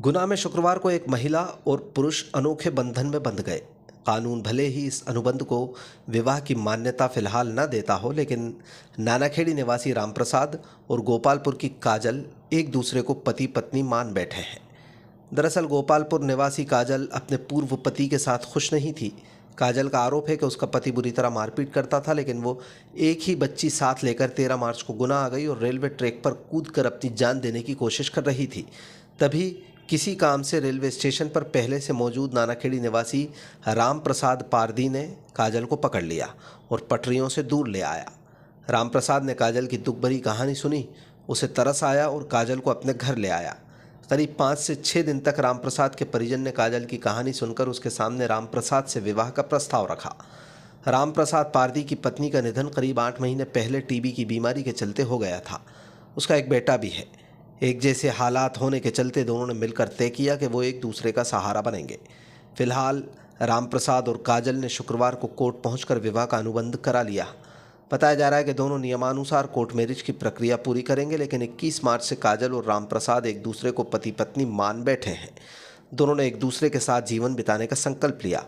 गुना में शुक्रवार को एक महिला और पुरुष अनोखे बंधन में बंध गए। कानून भले ही इस अनुबंध को विवाह की मान्यता फिलहाल न देता हो, लेकिन नानाखेड़ी निवासी रामप्रसाद और गोपालपुर की काजल एक दूसरे को पति पत्नी मान बैठे हैं। दरअसल गोपालपुर निवासी काजल अपने पूर्व पति के साथ खुश नहीं थी। काजल का आरोप है कि उसका पति बुरी तरह मारपीट करता था, लेकिन वो एक ही बच्ची साथ लेकर 13 मार्च को गुना आ गई और रेलवे ट्रैक पर कूदकर अपनी जान देने की कोशिश कर रही थी। तभी किसी काम से रेलवे स्टेशन पर पहले से मौजूद नानाखेड़ी निवासी रामप्रसाद पारदी ने काजल को पकड़ लिया और पटरियों से दूर ले आया। रामप्रसाद ने काजल की दुख भरी कहानी सुनी, उसे तरस आया और काजल को अपने घर ले आया। करीब 5 से 6 दिन तक रामप्रसाद के परिजन ने काजल की कहानी सुनकर उसके सामने रामप्रसाद से विवाह का प्रस्ताव रखा। रामप्रसाद पारदी की पत्नी का निधन करीब 8 महीने पहले टीबी की बीमारी के चलते हो गया था। उसका एक बेटा भी है। एक जैसे हालात होने के चलते दोनों ने मिलकर तय किया कि वो एक दूसरे का सहारा बनेंगे। फिलहाल रामप्रसाद और काजल ने शुक्रवार को कोर्ट पहुंचकर विवाह का अनुबंध करा लिया। बताया जा रहा है कि दोनों नियमानुसार कोर्ट मैरिज की प्रक्रिया पूरी करेंगे, लेकिन 21 मार्च से काजल और रामप्रसाद एक दूसरे को पति पत्नी मान बैठे हैं। दोनों ने एक दूसरे के साथ जीवन बिताने का संकल्प लिया।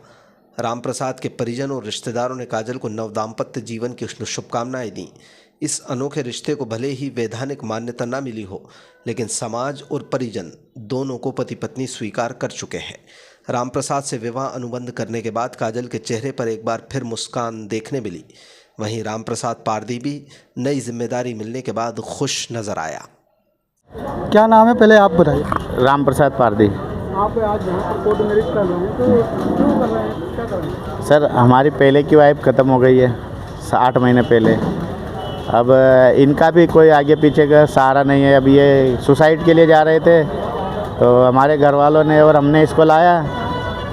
रामप्रसाद के परिजन और रिश्तेदारों ने काजल को नवदाम्पत्य जीवन की शुभकामनाएं दी। इस अनोखे रिश्ते को भले ही वैधानिक मान्यता न मिली हो, लेकिन समाज और परिजन दोनों को पति पत्नी स्वीकार कर चुके हैं। रामप्रसाद से विवाह अनुबंध करने के बाद काजल के चेहरे पर एक बार फिर मुस्कान देखने मिली। वहीं रामप्रसाद पारदी भी नई जिम्मेदारी मिलने के बाद खुश नजर आया। क्या नाम है, पहले आप बताइए। रामप्रसाद पारदी। आप आज यहाँ पर कोर्ट मैरिज कर रहे हैं, तो क्यों कर रहे हैं, क्या कर रहे हैं? सर, हमारी पहले की वाइफ ख़त्म हो गई है 8 महीने पहले। अब इनका भी कोई आगे पीछे का सहारा नहीं है। अब ये सुसाइड के लिए जा रहे थे, तो हमारे घर वालों ने और हमने इसको लाया।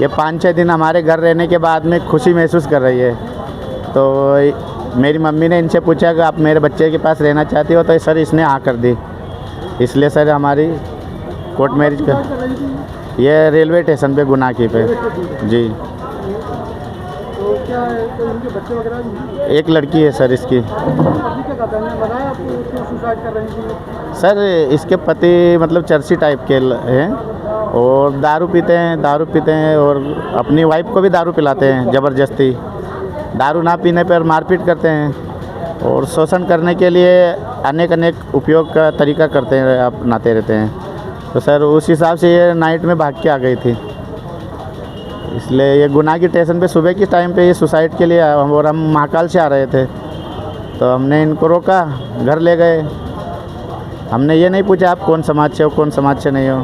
ये 5-6 दिन हमारे घर रहने के बाद में खुशी महसूस कर रही है। तो मेरी मम्मी ने इनसे पूछा कि आप मेरे बच्चे के पास रहना चाहती हो, तो सर इसने हाँ कर दी। इसलिए सर हमारी कोर्ट मैरिज का ये रेलवे स्टेशन पे गुना की पे जी। तो क्या है, तो इनके बच्चे वगैरह भी हैं? एक लड़की है सर इसकी। अभी क्या कहते हैं, बताया आपको क्यों सुसाइड कर रही थी? सर इसके पति मतलब चर्सी टाइप के हैं और दारू पीते हैं और अपनी वाइफ को भी दारू पिलाते हैं ज़बरदस्ती। दारू ना पीने पर मारपीट करते हैं और शोषण करने के लिए अनेक उपयोग का तरीका करते हैं, अपनाते रहते हैं। तो सर उस हिसाब से ये नाइट में भाग के आ गई थी। इसलिए ये गुना की स्टेशन पे सुबह के टाइम पे ये सुसाइड के लिए आया और हम महाकाल से आ रहे थे, तो हमने इनको रोका, घर ले गए। हमने ये नहीं पूछा आप कौन समाज से हो, कौन समाज से नहीं हो।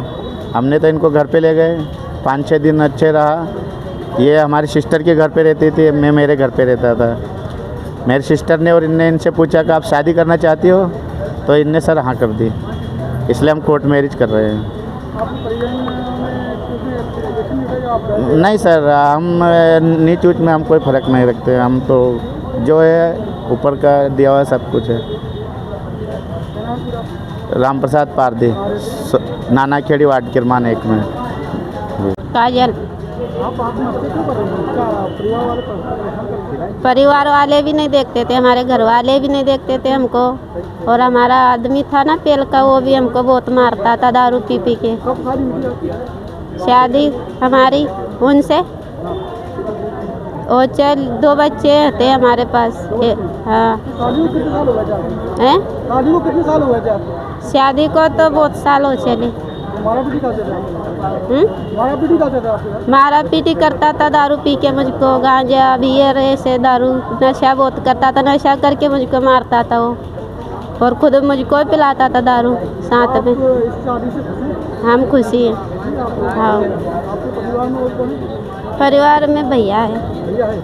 हमने तो इनको घर पे ले गए। 5-6 दिन अच्छे रहा। ये हमारी सिस्टर के घर पे रहती थी, मैं मेरे घर पे रहता था। मेरी सिस्टर ने और इनसे पूछा कि आप शादी करना चाहती हो, तो इनने सर हाँ कर दी। इसलिए हम कोर्ट मैरिज कर रहे हैं। नहीं सर, हम नीच ऊँच में हम कोई फ़र्क नहीं रखते। हम तो जो है ऊपर का दिया हुआ सब कुछ है। रामप्रसाद पारदी, नानाखेड़ी वार्ड किरमान 1 में। काजल। आप आत्महत्या क्यों कर रहे हैं? क्या परिवार वाले परेशान करते हैं? परिवार वाले भी नहीं देखते थे, हमारे घर वाले भी नहीं देखते थे हमको। और हमारा आदमी था ना पेल का, वो भी हमको बहुत मारता था दारू पी पी के। कब शादी हुई आपकी? शादी हमारी उनसे और 2 बच्चे थे हमारे पास। हाँ। शादी को कितने साल हो गए आपको? हैं? शादी को कितने साल हो गए आपको? शादी को तो बहुत साल हो चले। मारा पीटी करते थे? मारा पीटी करते थे आपके? मारा पीटी करता था दारू पी के मुझको, गांजा बियर ऐसे दारू नशा बहुत करता था। नशा करके मुझको मारता था वो, और खुद मुझको पिलाता था दारू साथ में। इस शादी से खुश हैं? हम खुशी हैं। हाँ। आपके परिवार में और कौन है? परिवार में भैया है। भैया है।